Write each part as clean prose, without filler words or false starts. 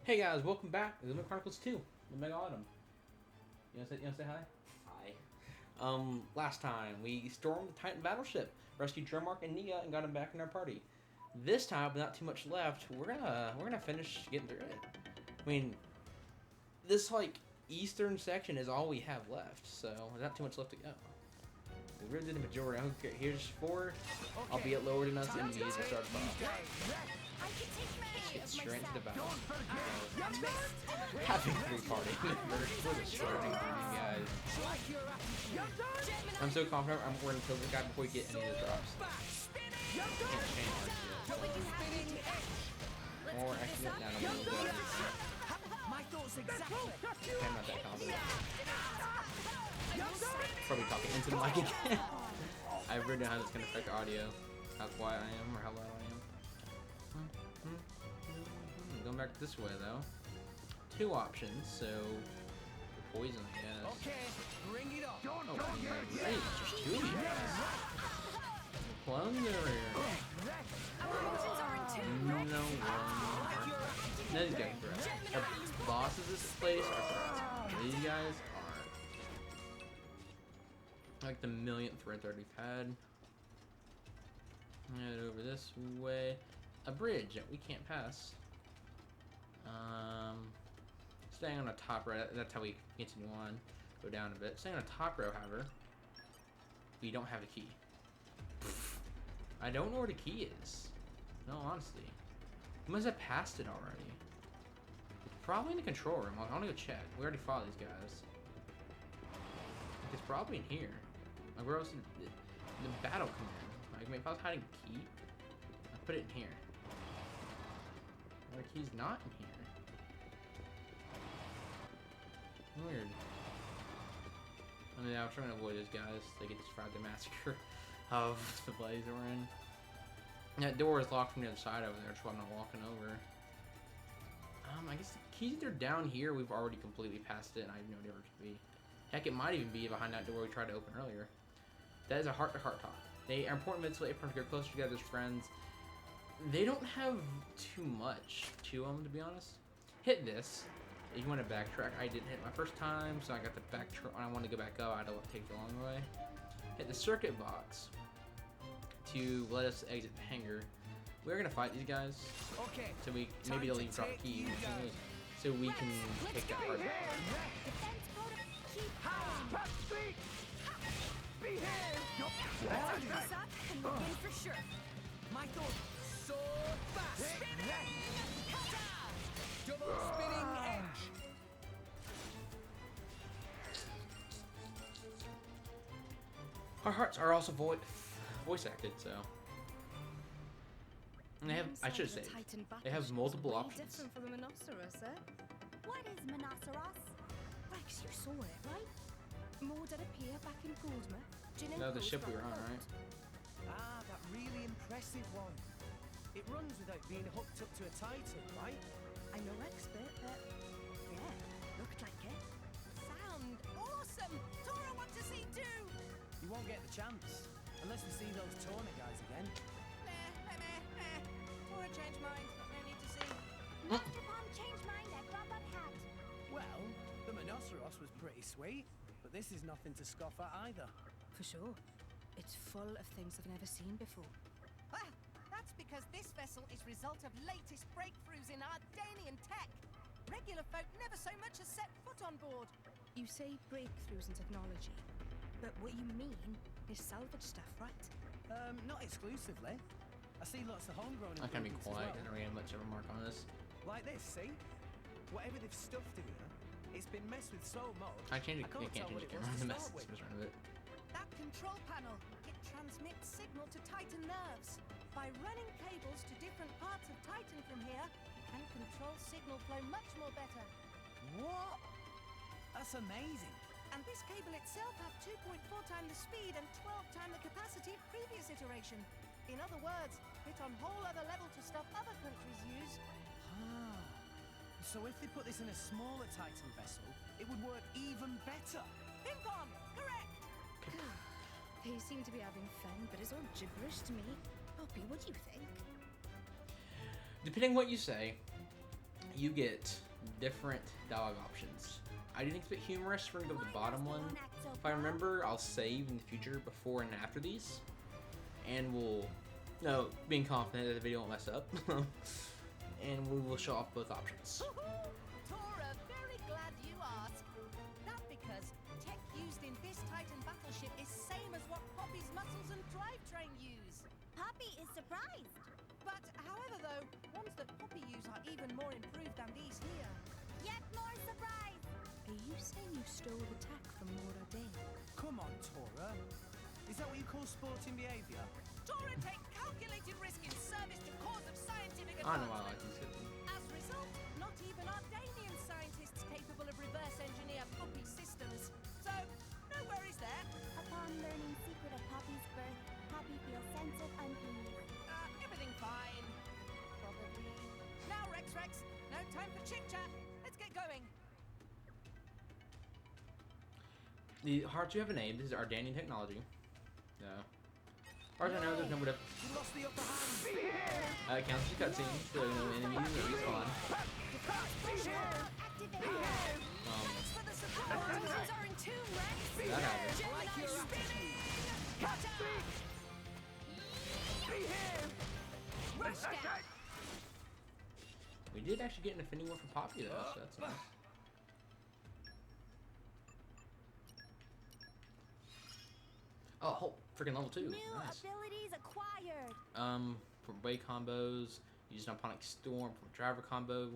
Hey guys, welcome back to Xenoblade Chronicles 2, the Mega Autumn. You wanna say hi? Hi. Last time we stormed the Titan battleship, rescued Drummark and Nia, and got them back in our party. This time, with not too much left, we're gonna finish getting through it. I mean, this eastern section is all we have left, so there's not too much left to go. We really did the majority. Okay, here's 4, albeit lower than us enemies to start off. Let's get straight into the battle. Having 3 party members was a starting for you guys. I'm so confident we're gonna kill this guy before we get any of the drops. Can't change much yet. Or accident down a little bit. My thoughts exactly. I'm not that confident. Probably talking into the mic again. I've written down how this can affect the audio. How quiet I am or how loud I am. Going back this way though. 2 options, so poison, I guess. Okay, bring it on. Oh, right, just 2 of you guys. Plunder. No one. These guys are threats. Our bosses this place are threats. These guys aren't. Like the millionth threat that we've had. Head over this way. A bridge that we can't pass. Staying on the top row, that's how we continue on. Go down a bit. Staying on the top row, however, we don't have a key. I don't know where the key is. No, honestly. We must have passed it already. It's probably in the control room. I want to go check. We already fought these guys. It's probably in here. Like, where else did the battle come in? Like, I mean, if I was hiding a key, I'd put it in here. The key's not in here. Weird. I mean, I'm trying to avoid these guys. They get described the massacre of the place we're in. That door is locked from the other side over there, that's why I'm not walking over. I guess the key's either down here. We've already completely passed it, and I have no idea where it could be. Heck, it might even be behind that door we tried to open earlier. That is a heart-to-heart talk. They are important bits to get closer together as friends. They don't have too much to them, to be honest. Hit this. If you want to backtrack, I didn't hit my first time, so I got the backtrack. When I want to go back up, I had to take the long way. Hit the circuit box to let us exit the hangar. We're gonna fight these guys. Okay. So maybe they'll even drop a key, so we can take that part back. For sure. My thought. So fast. Double spinning edge. Our hearts are also voice acted, so. And they have, I should say, they have multiple options. Different from a rhinoceros, eh? What is rhinoceros? Rex, you saw it, right? Moored at a pier back in Portsmouth. No, the ship we were on, right? Ah, that really impressive one. It runs without being hooked up to a Titan, right? I'm no expert, but yeah, looked like it. Sound awesome! Tora want to see too! You won't get the chance, unless we see those Torna guys again. Tora changed mind, no need to see. Mm. Master Palm changed mind at Grub Up Hat. Well, the Rhinoceros was pretty sweet, but this is nothing to scoff at either. For sure. It's full of things I've never seen before. Well, that's because this vessel is result of latest breakthroughs in Ardanian tech. Regular folk never so much as set foot on board. You say breakthroughs in technology, but what you mean is salvage stuff, right? Not exclusively. I see lots of homegrown I can be improvements as quiet. I well. don't really have much of a mark on this. Like this, see? Whatever they've stuffed in here, it's been messed with so much. I can't can't change tell the what it camera was on to the start message with. of it. That control panel, it transmits signal to Titan nerves. By running cables to different parts of Titan from here, you can control signal flow much more better. What? That's amazing. And this cable itself has 2.4 times the speed and 12 times the capacity of previous iteration. In other words, hit on whole other level to stuff other countries use. Ah. So if they put this in a smaller Titan vessel, it would work even better. Ping-pong, correct! They seem to be having fun, but it's all gibberish to me. Poppy, what do you think? Depending what you say, you get different dialogue options. I do think it's a bit humorous. We're gonna go with the bottom one. If I remember, I'll save in the future before and after these, and we'll, being confident that the video won't mess up, and we will show off both options. Tora, very glad you asked. That because tech used in this Titan battleship is same as what Poppy's muscles and drivetrain use. Poppy is surprised. But however though, ones that Poppy use are even more improved than these here. Yet more surprised. Are you saying you stole the tech from Mora Day? Come on, Tora. Is that what you call sporting behaviour? Tora take calculated risk in service to cause of scientific I know I advancement. like these kids. As a result, not even Ardanian scientists capable of reverse engineer Poppy systems. So, no worries there. Upon learning secret of Poppy's birth, Poppy feels sense of unease. Everything fine. Probably. Now, Rex, no time for chit-chat. Let's get going. The hearts you have a name. This is Ardanian technology. No. As far as I know, there's no way to. You lost the upper hand. Counts as cutscenes, so enemies that respawn. Activate. Thanks for the support. Forces are in tune, Rex. That happens. Like your attitude. Rush down. We did actually get an affinity war for Poppy though, so that's nice. Oh, whole freaking level 2. New Nice. abilities acquired. For way combos, use an Aponic Storm for driver combo,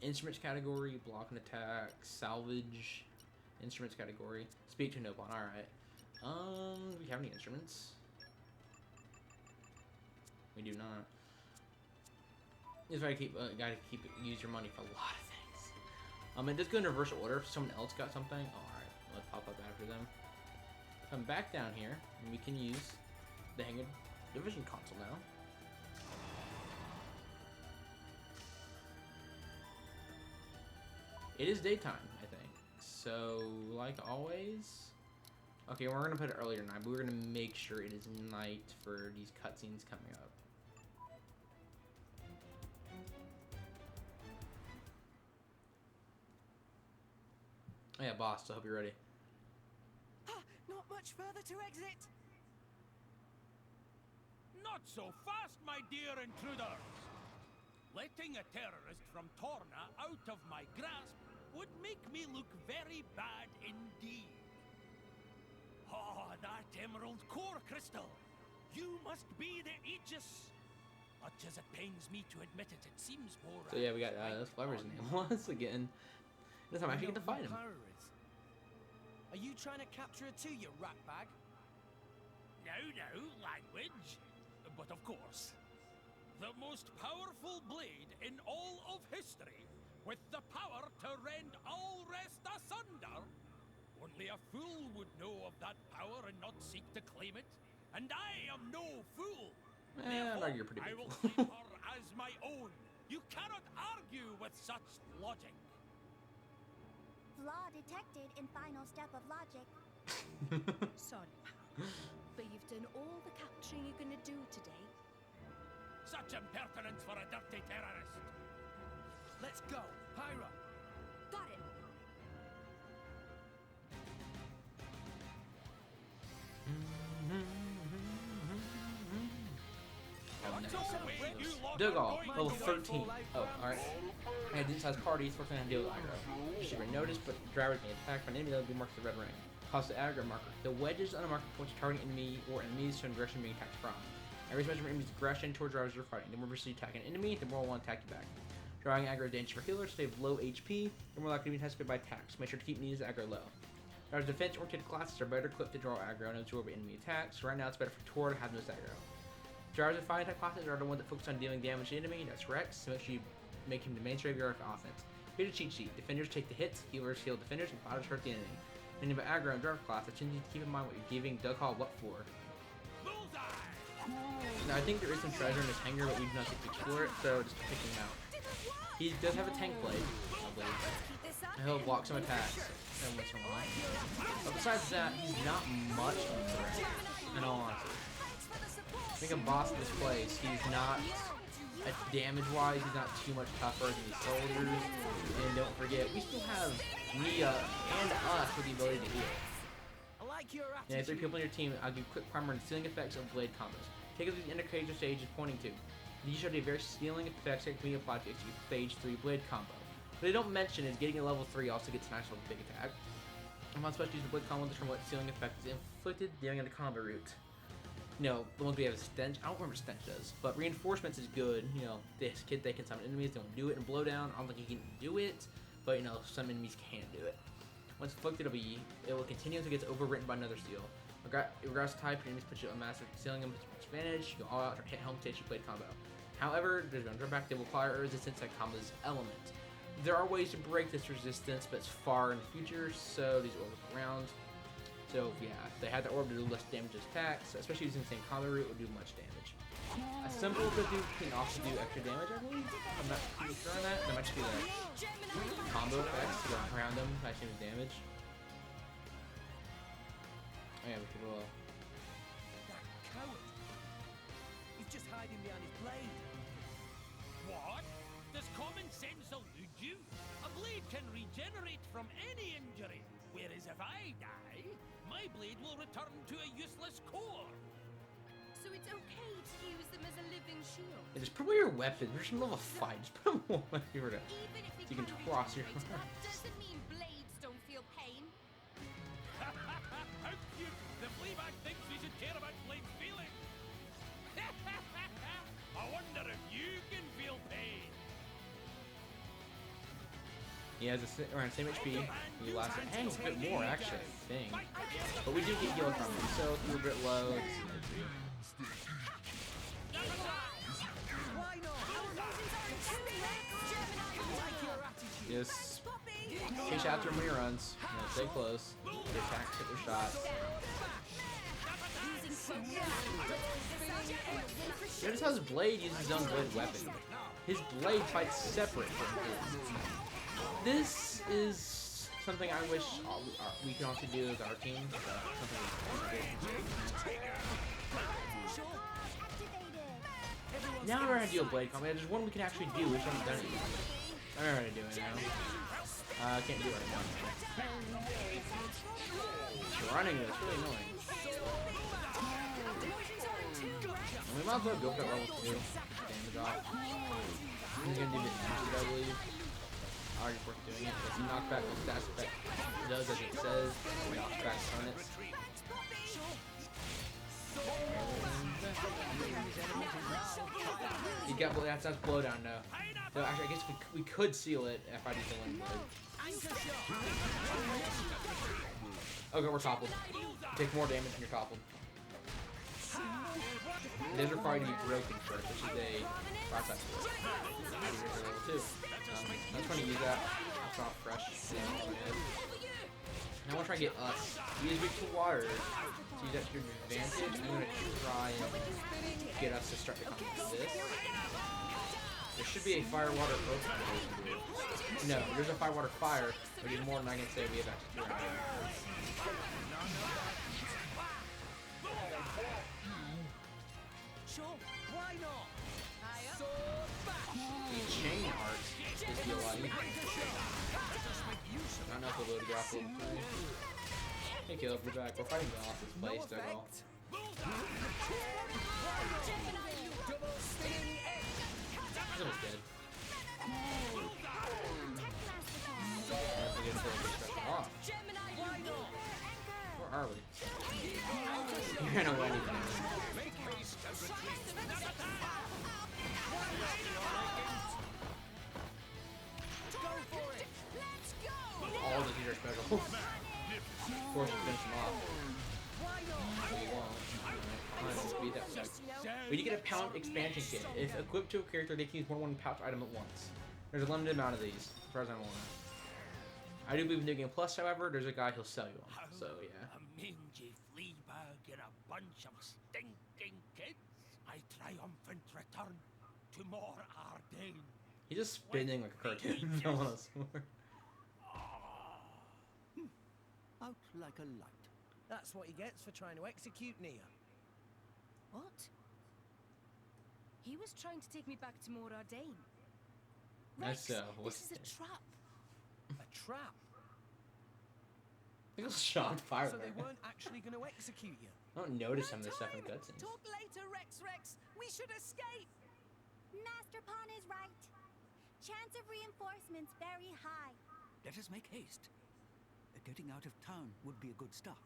instruments category, block and attack, salvage, instruments category, speed to Nobon. Alright. Do we have any instruments? We do not. Just gotta use your money for a lot of things. It does go in reverse order. If someone else got something, alright, let's pop up after them. Come back down here, and we can use the Hangar Division console now. It is daytime, I think. So, like always. Okay, we're gonna put it earlier night, but we're gonna make sure it is night for these cutscenes coming up. Oh yeah, boss, so I hope you're ready. Not much further to exit. Not so fast, my dear intruders! Letting a terrorist from Torna out of my grasp would make me look very bad indeed. Oh, that emerald core crystal! You must be the Aegis! Much as it pains me to admit it, it seems more... So yeah, we got that's whatever his name was again. This time I actually get to fight him. Are you trying to capture her too, you rat bag? No, language. But of course. The most powerful blade in all of history, with the power to rend all rest asunder. Only a fool would know of that power and not seek to claim it. And I am no fool. No, you're pretty I big. will claim her as my own. You cannot argue with such logic. Flaw detected in final step of logic. Sorry, pal. But you've done all the capturing you're gonna do today. Such impertinence for a dirty terrorist. Let's go, Pyra. Got it. Dougal, level 13. Oh, alright. I had decent sized parties, forcing on to deal with aggro. She should be noticed, but drivers being attacked by an enemy that will be marked with a red ring. Cost the aggro marker. The wedges on a marker points to targeting enemy or enemies to an aggression being attacked from. Every measure of enemy's aggression towards drivers you're fighting. The more you attack an enemy, the more will attack you back. Drawing aggro is dangerous for healers, so they have low HP, and more likely to be tested by attacks. Make sure to keep these aggro low. Drivers' defense-oriented classes are better equipped to draw aggro and absorb enemy attacks, so right now it's better for Tor to have this aggro. Drivers with fire attack classes are the ones that focus on dealing damage to the enemy, that's Rex, so make sure you make him the mainstay of your offense. Here's a cheat sheet. Defenders take the hits, healers heal defenders, and fighters hurt the enemy. When you have aggro and driver class, I tend you to keep in mind what you're giving Dougal what for. Now I think there is some treasure in this hangar, but we do not get to explore it, so just picking him out. He does have a tank blade, I believe. And he'll block some attacks every once in a while. But besides that, he's not much of a threat, in all honesty. I think a boss in this place, he's not damage-wise, he's not too much tougher than these soldiers. And don't forget, we still have Nia and us with the ability to heal. I like your Yeah, attitude. 3 people on your team, I'll give quick primer and sealing effects of blade combos. Take a look at the indicator stage is pointing to. These show the various sealing effects that can be applied to execute phase 3 blade combo. What they don't mention is getting a level 3 also gets a nice little big attack. I'm not supposed to use the blade combo to determine what sealing effect is inflicted during the combo route. You know, the ones we have is stench. I don't remember what stench does, but reinforcements is good. You know, this kid they can summon enemies, they won't do it, and blow down. I don't think he can do it, but you know, some enemies can do it. Once inflicted, it will continue until it gets overwritten by another seal. Regardless of type, your enemies put you on massive sealing them advantage. You go all out or hit home stage you blade combo. However, there's no drawback. They will acquire a resistance that combo's element. There are ways to break this resistance, but it's far in the future, so these will work around. So yeah, if they had the orb to do less damage as attacks, especially using the same combo route, would do much damage. A symbol to do can also do extra damage, I believe. I'm not too sure on that. That might just be the combo effects to go around them, high damage damage. Oh yeah, we could roll. That coward. He's just hiding behind his blade. What? Does common sense elude you? A blade can regenerate from any injury, whereas if I die, my blade will return to a useless core. So it's okay to use them as a living shield. Yeah, just put away your weapon. There's no level 5. Just put them away. Even if You can cross your regenerate, arms. that doesn't mean blades don't feel pain. How cute! The Fleabag thinks we should care about Blade's feelings. I wonder if you can feel pain. He has around the same HP. He lasts a bit more actually, I think. But we do get healed from him, so if we're a bit low, it's Why not? I like your attitude. just chase after him when he runs. You know, stay close. Get attacks, hit their shot. Notice how his blade uses his own blade weapon. His blade fights separate from his. This is something I wish we can also do as our team. Now we're gonna do a blade combat. There's one we can actually do, which I haven't done it yet. I don't know how to do it now. I can't do it right now. Running is really annoying. And we might as well go for that level 2. Damage off. He's gonna do the damage, I believe. Already worth doing it. If you knock back the stats effect does as it says, it knocks back opponents. He got that's blowdown now. So actually, I guess we could seal it if I do the one blade. Okay, we're toppled. Take more damage when you're toppled. It is required to be broken first, which is a fire type. Level 2. I just want to use that. That's not fresh. Now I want to try and get us. He is weak to water. So use that to your advantage. I'm going to try and get us to start to come to this. There should be a fire water both. No, there's a fire water fire, but even more than I can say we have access to right now. Sure, why not? So The chain art is the light. I don't know if we'll be able to get off level 3. Hey Caleb, we're back. We're fighting off this place, so well. He's almost dead. Off. Where are we? He ran away. All the heater special. Of course, we finish him off. We won't. Beat that suck. We do get a pound expansion kit. If equipped to a character, they can use more than one pouch item at once. There's a limited amount of these, as far as I know. I do believe in New Game Plus, however, there's a guy who'll sell you them. So yeah. A mangy Fleabag and a bunch of stinking kids. I triumphant return to more Ardennes. He's just spinning like a cartoon. Don't want to swear. out like a light. That's what he gets for trying to execute Nia. What? He was trying to take me back to Morardane. That's, Rex, what's this is a the- trap. A trap. It was shot fire. So they weren't actually going to execute you. I don't notice some No of this stuff in time! cutscenes. Talk later, Rex. We should escape. Master Pawn is right. Chance of reinforcements very high. Let us make haste. Getting out of town would be a good start.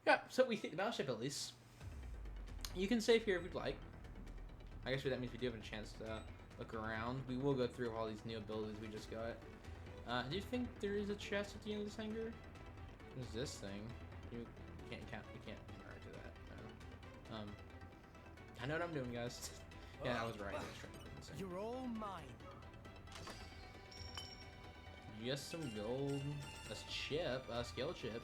Yeah, so we think the battleship at least. You can save here if you'd like. I guess that means we do have a chance to look around. We will go through all these new abilities we just got. Do you think there is a chest at the end of this hangar? What is this thing? You can't count. You can't mark to that. No. I know what I'm doing, guys. Yeah, I was right. I was trying to do the same. You're all mine. Just some gold, a chip, a skill chip.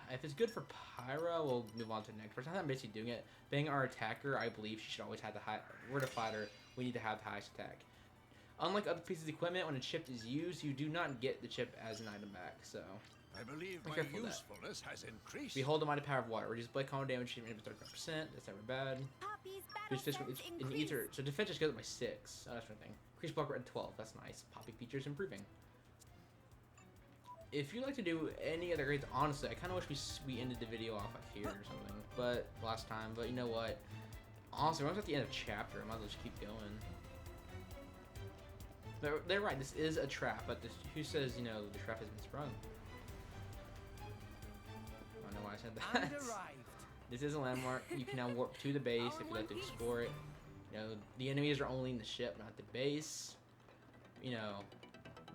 If it's good for Pyra, we'll move on to the next person. I'm basically doing it. Being our attacker, I believe she should always have the high. We're the fighter. We need to have the highest attack. Unlike other pieces of equipment, when a chip is used, you do not get the chip as an item back. So, I believe be my careful of that. usefulness has increased. behold the mighty power of water. Reduce blade combo damage, achievement of 35%. That's never bad. Poppy's battle Boost physical sense in increased. ether. So defense just goes up by 6. Oh, that's one thing. Increase block rate at 12. That's nice. Poppy features improving. If you'd like to do any other grades, honestly, I kind of wish we ended the video off like here or something. But last time. But you know what? Honestly, we're almost at the end of chapter. I might as well just keep going. They're right. This is a trap. But this, who says the trap has been sprung? I don't know why I said that. And arrived. This is a landmark. You can now warp to the base if you'd like to explore it. The enemies are only in the ship, not the base. We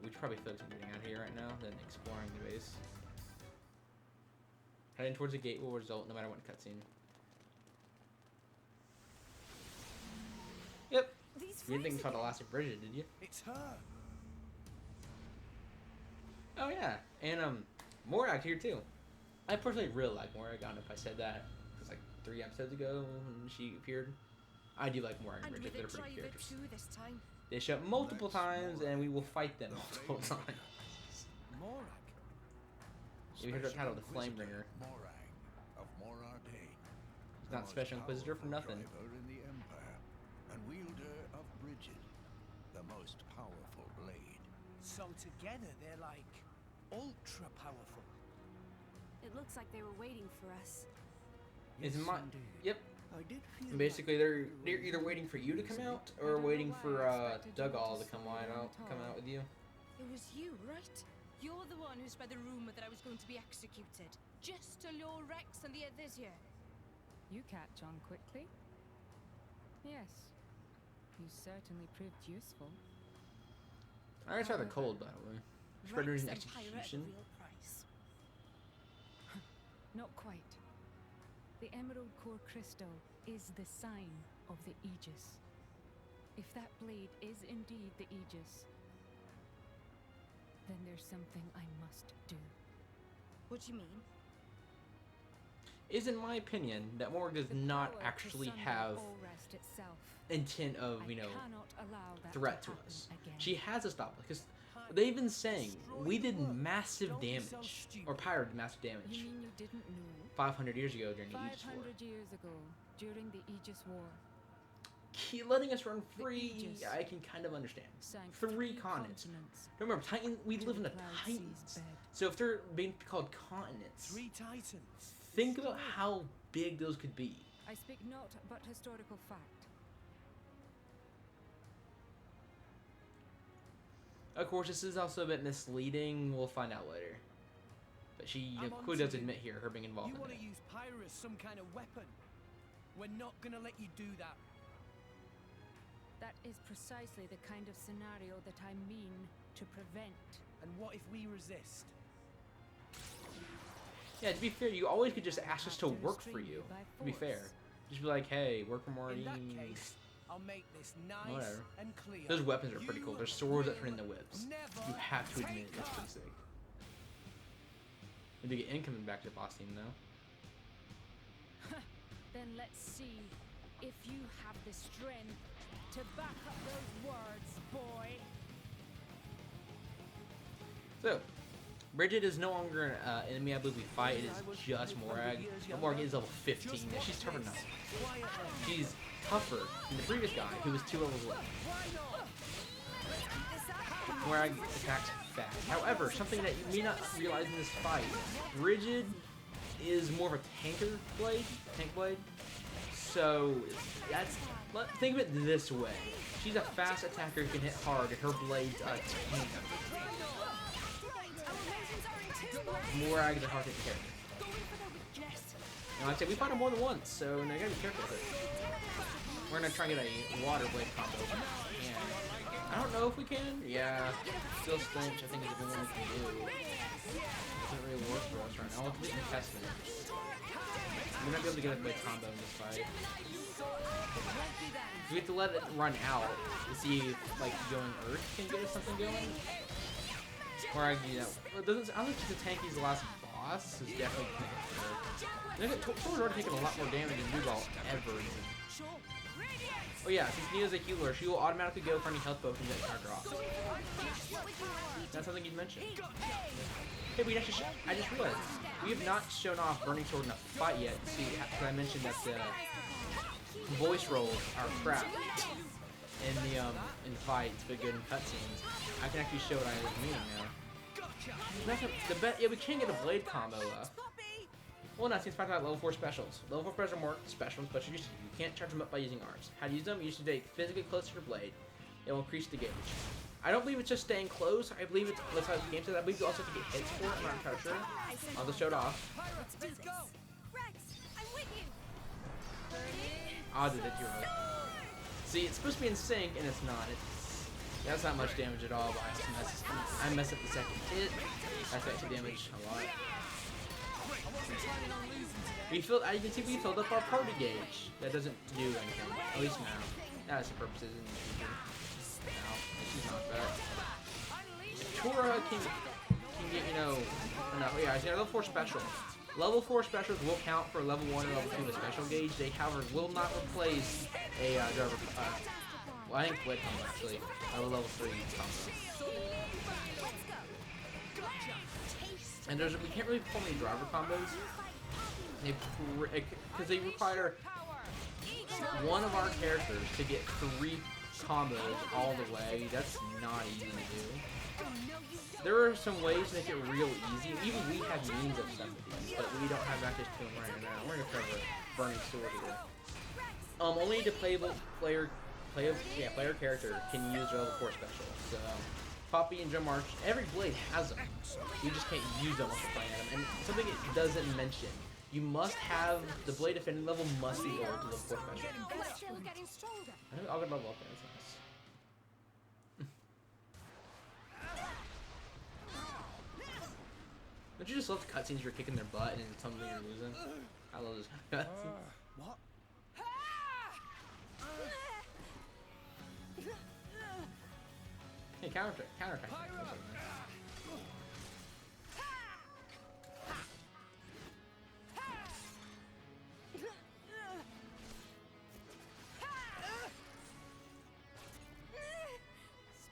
should probably focus on getting out of here right now than exploring the base. Heading towards the gate will result no matter what cutscene. Yep. These You didn't think freaks you saw the again. last of Bridget, did you? It's her. Oh yeah, and Morag here too. I personally really like Morag. I don't know if I said that. It was like 3 episodes ago when she appeared. I do like Morag and And Bridget. with They're a pretty driver characters. too this time. They show up multiple times, and we will fight them multiple times. Morag. You heard the title, the FlameBringer. Morag of Morardane. It's not Special Inquisitor for nothing. Driver in the Empire, and wielder of Bridget, the most powerful blade. So together they're like ultra powerful. It looks like they were waiting for us. Is Yes, my indeed. yep. I did feel And basically, like they're either waiting for you to come out or waiting for Dugall to come out with you. It was you, right? You're the one who spread the rumor that I was going to be executed. Just to lure Rex and the others here. You catch on quickly. Yes, you certainly proved useful. I guess rather cold, by the way. Spread Rex an and Pyra at the execution. real price. Not quite. The Emerald Core Crystal is the sign of the Aegis. If that blade is indeed the Aegis, then there's something I must do. What do you mean? Is in my opinion that Morg does The not power to actually sunder have Allrest itself. intent of I cannot allow that threat to happen us. again. She has to stop us because they've been saying we did massive Don't be so damage, stupid. or Pyra did massive You damage mean you didn't know? 500 years ago during the Aegis War. 500 years ago, during the Aegis War, Keep letting us run The free, Aegis I can kind of understand. sank 3 continents. Remember, Titan. We to live in the a cloud Titans. sea's bed. So if they're being called continents, 3 titans. think about how big those could be. I speak not but historical fact. Of course, this is also a bit misleading. We'll find out later. But she I'm clearly onto does you. admit here her being involved You in want it. to use Pyra as some kind of weapon? We're not gonna let you do that. That is precisely the kind of scenario that I mean to prevent. And what if we resist? Yeah, to be fair, you always could just ask us to Have to work for restrain you. you by To be fair, force. just be like, hey, work for In Morty. that case, I'll make this nice Whatever. and clear. Those weapons are pretty cool. You There's swords that will turn into whips. never You have to admit take that's her. pretty sick. We do get incoming back to the boss team though. Then let's see if you have the strength to back up those words, boy. So, Bridget is no longer an enemy I believe we fight, it is just Morag. But Morag is level 15, and she's tougher than us. She's tougher than the previous guy, who was 2 levels left. Morag attacks fast. However, something that you may not realize in this fight, Bridget is more of a tank blade. So, think of it this way. She's a fast attacker who can hit hard, and her blade's a tank. Morag is a hard hitting character. And like I said, we fought her more than once, so you gotta be careful with it. We're gonna try and get a water blade combo. And I don't know if we can. Yeah, still stench, I think is the only one we can do. Doesn't really work for us right now. We'll get in Testament. We're not be able to get a blade combo in this fight. We have to let it run out to see if, like, going Earth can get us something going. Or I don't think the tanky's the last boss. It's definitely Earth. Thor's already taken a lot more damage than Duval ever did. Oh yeah, since Neo's a healer, she will automatically go for any health potions that are dropped. That's something you'd mention. Hey, I just realized we have not shown off Burning Sword in a fight yet. See, because I mentioned that the voice rolls are crap in the fights, but good in cutscenes. I can actually show what I was meaning now. Yeah, we can get a blade combo up. Well, no, since talking about level 4 specials. Level 4 specials are more specials, but you can't charge them up by using ours. How to use them? You used to stay physically close to your blade. It will increase the gauge. I don't believe it's just staying close. I believe it's how the game says. I believe you also have to get hits for it. I'm not entirely sure. I'll just show it off. I'll do that, you're right. See, it's supposed to be in sync, and it's not. That's not much damage at all, but I mess up the second hit. That's actually damage a lot. As you can see, we filled up our party gauge. That doesn't do anything, at least now. That's the purposes in the future. Now, she's not bad. Tora can get, yeah, she's got level 4 special. Level 4 specials will count for level 1 or level 2 of special gauge. They, however, will not replace a driver. Well, I think Blade combo actually. Level 3 combo. And we can't really pull any driver combos. Because they require one of our characters to get 3 combos all the way. That's not easy to do. There are some ways to make it real easy. Even we have means of some of these, but we don't have access to them right now. We're gonna cover Burning Sword here. Only the player character can use their level 4 special. So, Poppy and Drum March, every blade has them. You just can't use them once you're playing them. And something it doesn't mention, you must have the blade defending level must be lower to level 4 special. I think I'll get level up there. That's nice. Don't you just love the cutscenes? You're kicking their butt and then something you're losing. I love this kind of cutscenes. What? Hey, counterattack.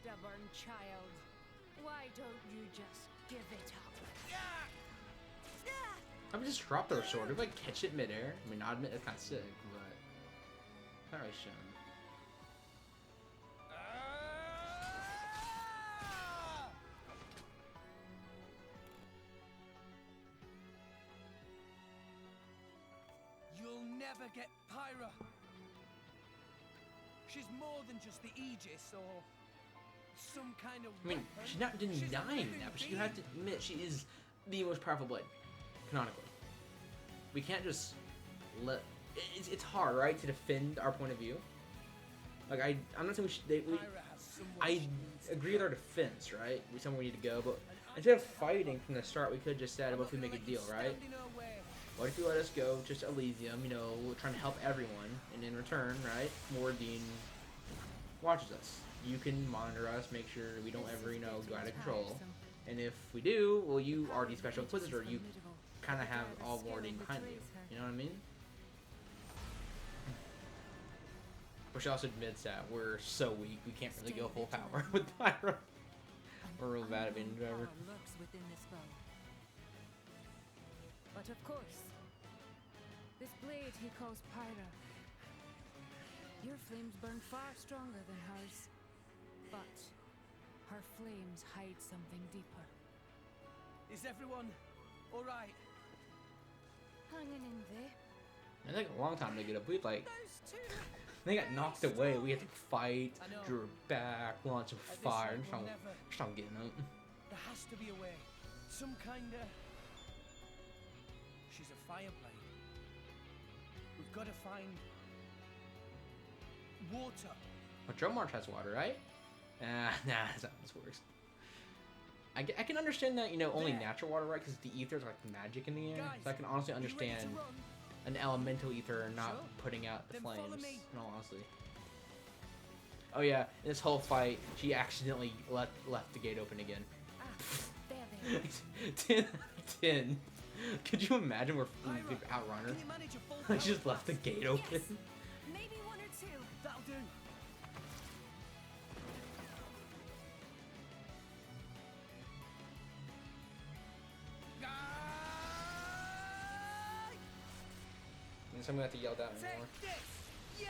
Stubborn child. Why don't you just give it up? I would just drop their sword. If I catch it midair, I mean, I'll admit it's kind of sick, but probably shouldn't. You'll never get Pyra. She's more than just the Aegis or some kind of I mean, she's not denying that, but you have to admit she is the most powerful blade, canonically. We can't just let... It's hard, right, to defend our point of view. Like, I'm not saying I agree with our defense, right? Somewhere we need to go, but instead of fighting from the start, we could just said, what if we make a deal, right? What if you let us go just Elysium, we're trying to help everyone, and in return, right, Mordine watches us. You can monitor us, make sure we don't ever, go out of control. And if we do, well, you are the Special Inquisitor. You kind of have all Mordine behind you. You know what I mean? Which also admits that we're so weak, we can't really go full power with Pyro. We're real bad at being a Unknown driver. power lurks within this bow. But of course, this blade he calls Pyra. Your flames burn far stronger than hers, but her flames hide something deeper. Is everyone all right? Hanging in there. It took a long time to get up. We like Those two. they got knocked away. We had to fight, I know. drew back, launch a At this fire, rate, and we'll never. start getting up. There has to be a way. Some kind of. She's a fireblade. We've got to find water. But Drum March has water, right? Nah, that's not how this works. I can understand that, you know, only There. natural water, right? Because the ether's like magic in the air. Guys, So I can honestly are you ready to understand run? an elemental ether not Sure. putting out the Then follow flames. me. In all honesty. Oh yeah, in this whole fight, she accidentally left the gate open again. Ah, there they are. 10 10. Could you imagine where we could Pyra, outrun her? Can you manage a full I power just left the blast? gate open. Yes. Maybe one or two. That'll do. And so I'm gonna have to yell that anymore. Take this! Yeah!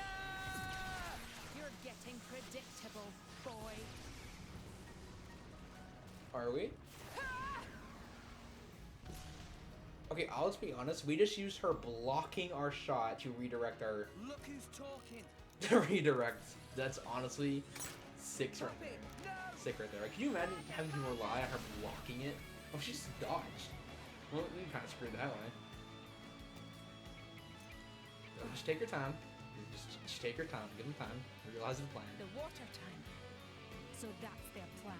You're getting predictable, boy. Are we? Okay, I'll just be honest. We just used her blocking our shot to redirect our Look who's talking. redirect. That's honestly sick right Stop there. it! No! Sick right there. Can you imagine having to rely on her blocking it? Oh, she just dodged. Well, we kind of screwed that way. So just take your time. Just take your time. Give them time. Realize the plan. The water time. So that's their plan.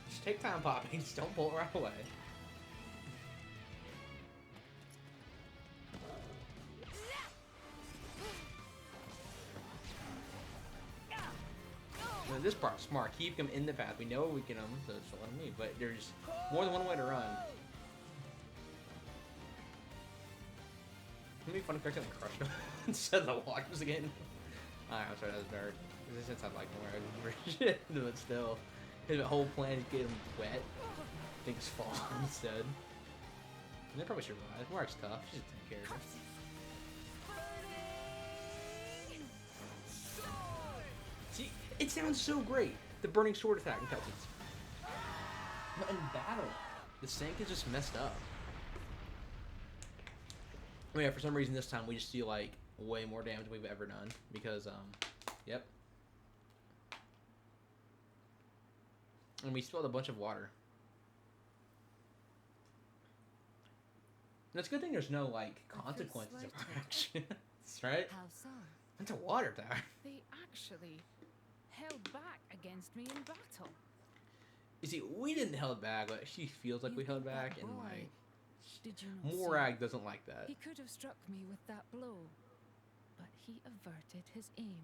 Just take time, Poppy. Just don't pull it right away. Now, this part's smart. Keep them in the path. We know we can them, so just let them leave. But there's more than one way to run. It'd be fun if I accidentally crushed them instead of the walkers again. Alright, I'm sorry, that was dark. This sounds like more shit, but still. His whole plan is get him wet. Things fall instead. And they probably survive. Mark's tough. She's a tank character. See, it sounds so great. The burning sword attack in cutscenes. But in battle, the sync is just messed up. Oh yeah, for some reason this time we just do like way more damage than we've ever done because yep. And we spilled a bunch of water. And it's a good thing there's no like consequences of our actions, right? How so? It's a water tower. They actually held back against me in battle. You see, we didn't held back, but she feels like You we held think that back, and boy- like Did you not see? Morag doesn't like that. He could have struck me with that blow, but he averted his aim.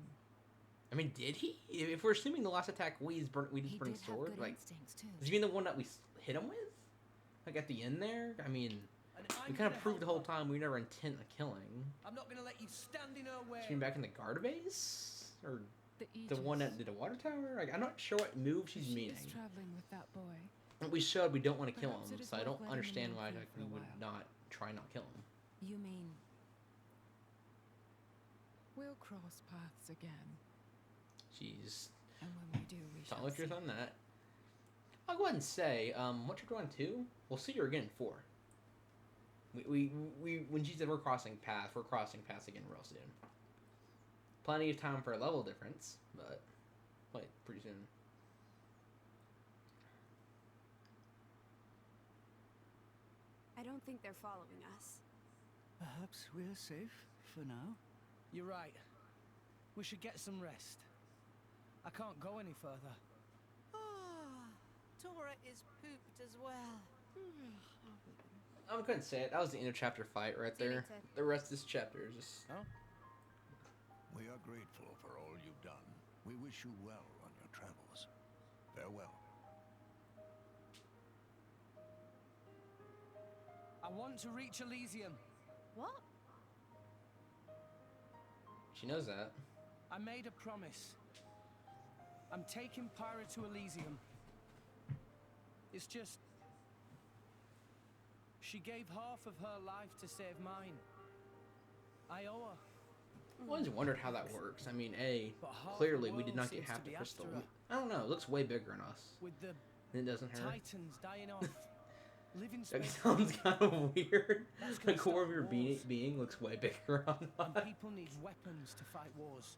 I mean, did he? If we're assuming the last attack we just He burned did the have sword, good like, instincts too. does he mean the one that we hit him with? Like at the end there? I mean, And we I'm kind of gonna proved the help whole her. time we never intent of killing. I'm not gonna let you stand in her way. She came back in the guard base? Or The the one Aegis. that did the water tower? Like, I'm not sure what move she's She meaning. is traveling with that boy. We showed we don't want to kill Perhaps him, it is so I worth don't letting him understand live why here like, for we a would while. not try not kill him. You mean we'll cross paths again, Jeez. and when we do, we Tell shall me if you're see. on that. I'll go ahead and say, what you're doing 2, we'll see her again in 4. We when she said we're crossing paths again real soon. Plenty of time for a level difference, but like pretty soon. I don't think they're following us. Perhaps we're safe for now. You're right. We should get some rest. I can't go any further. Ah, Tora is pooped as well. I'm going to say it. That was the end of chapter fight right See you there. later. The rest of this chapter is just. We are grateful for all you've done. We wish you well on your travels. Farewell. I want to reach Elysium. What? She knows that. I made a promise I'm taking Pyra to Elysium. It's just... she gave half of her life to save mine. I owe her. I always wondered how that works. I mean, But half clearly the we did world not get seems half to the be crystal. after her. I don't know. It looks way bigger than us. With the And it doesn't hurt. Titans dying off. Living That space. sounds kind of weird. That's The gonna core of stop your wars. being looks way bigger on And that. people need weapons to fight wars.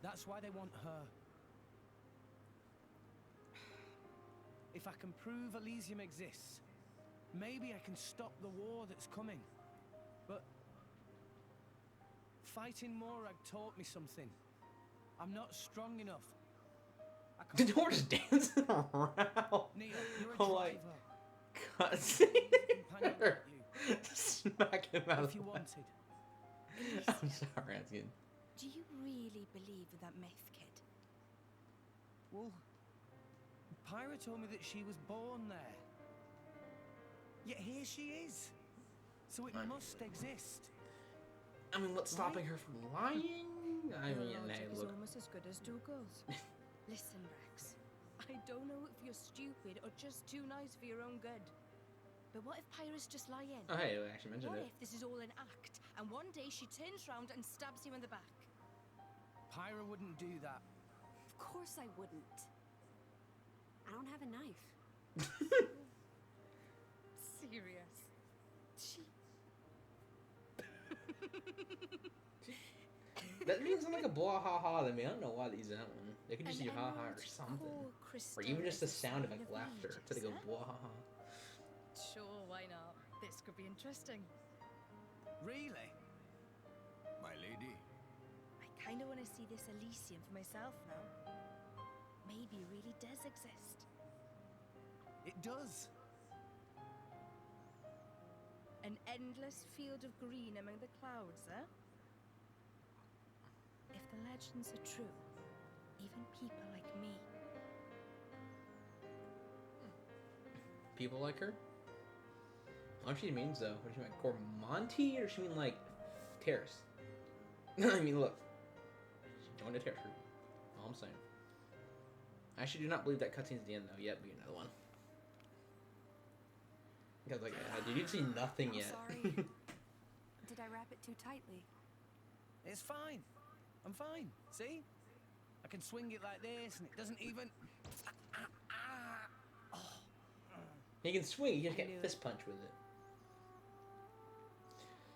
That's why they want her. If I can prove Elysium exists, maybe I can stop the war that's coming. But fighting Morag taught me something. I'm not strong enough. I The can't... door just dancing around. Neo, you're a Oh driver. my cutscene. Companion like you. Smack him out If of you the way. wanted. I'm sorry, that's good. Do you really believe in that myth, kid? Well, Pyra told me that she was born there. Yet here she is. So it must exist. I mean, what's stopping her from lying? I Your mean, logic hey, is look. almost as good as Dougal's. Listen, Rex. I don't know if you're stupid or just too nice for your own good. But what if Pyra's just lying? Oh, hey, I actually mentioned What it. if this is all an act, and one day she turns round and stabs you in the back? Pyra wouldn't do that. Of course I wouldn't. I don't have a knife. Serious? She... That doesn't sound like a blah ha ha to me. I don't know why they use that one. They could just An use ha ha or emerald something. core Or crystal even just the is a sound of sign like laughter. Aegis, So they go huh? blah ha ha. Sure, why not? This could be interesting. Really? My lady, I kind of want to see this Elysium for myself now. Maybe it really does exist. It does. An endless field of green among the clouds, huh? If the legends are true, even people like me. People like her? What she means though? What does she mean? Cormonti? Or does she mean like Terrace? I mean, look. She joined a Terrace group. All I'm saying. I actually do not believe that cutscene's the end though. Yet, be another one. Because like, dude, you've seen nothing I'm yet. sorry. Did I wrap it too tightly? It's fine. I'm fine. See? I can swing it like this and it doesn't even... You can swing, you just I get knew fist it. punch with it.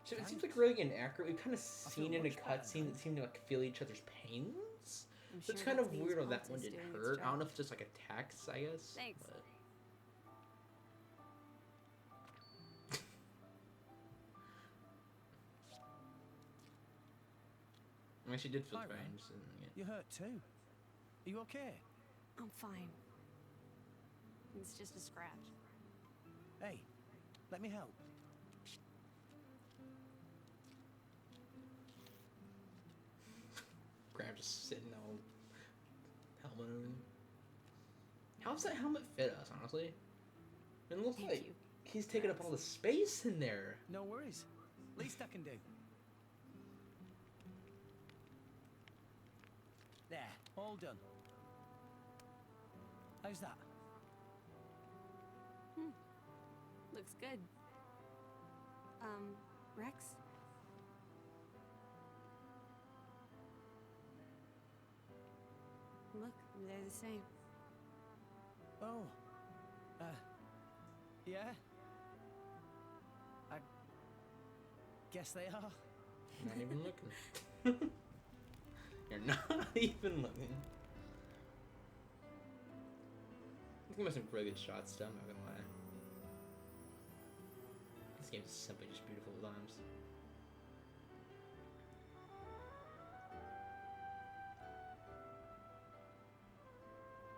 So it seems like really inaccurate. We've kind of seen in a much better cutscene that seemed to like feel each other's pains. I'm So it's sure kind of that's the weird on that poultice one didn't doing its hurt. I don't job. know if it's just like a tax, I guess. Thanks. But... I mean, she did feel Hi, Ron. pain. Just, yeah. You hurt too. Are you okay? I'm fine. It's just a scratch. Hey, let me help. Grab just sitting on helmet over him. How does that helmet fit us, honestly? It looks Thank like you. he's taking up all the space in there. No worries. Least I can do. There, all done. How's that? Looks good. Rex? Look, they're the same. Oh. Yeah? I guess they are. Not even looking. You're not even looking. I think there's some really good shots still, I'm not gonna lie. This game is simply just beautiful at times.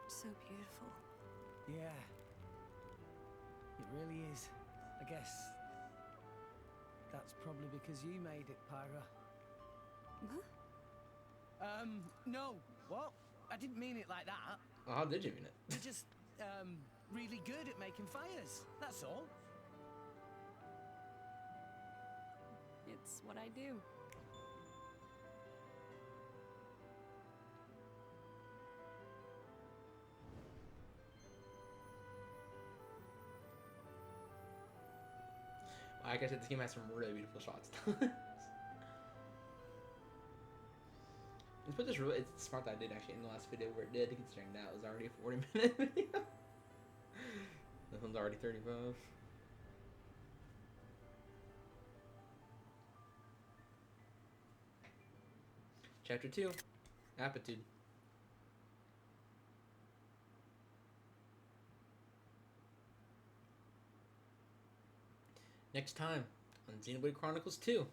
So beautiful. Yeah. It really is. I guess that's probably because you made it, Pyra. Huh? No. What? I didn't mean it like that. Oh, how did you mean it? You're just, really good at making fires. That's all. It's what I do. like I said, this game has some really beautiful shots. Let's put this really. It's smart that I did actually in the last video where it did, considering that was already a 40-minute video. This one's already 35. Chapter 2, Aptitude. Next time on Xenoblade Chronicles 2.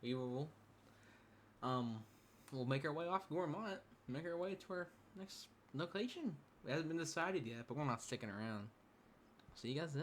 We will we'll make our way off Gourmont, make our way to our next location. It hasn't been decided yet, but we're not sticking around. See you guys then.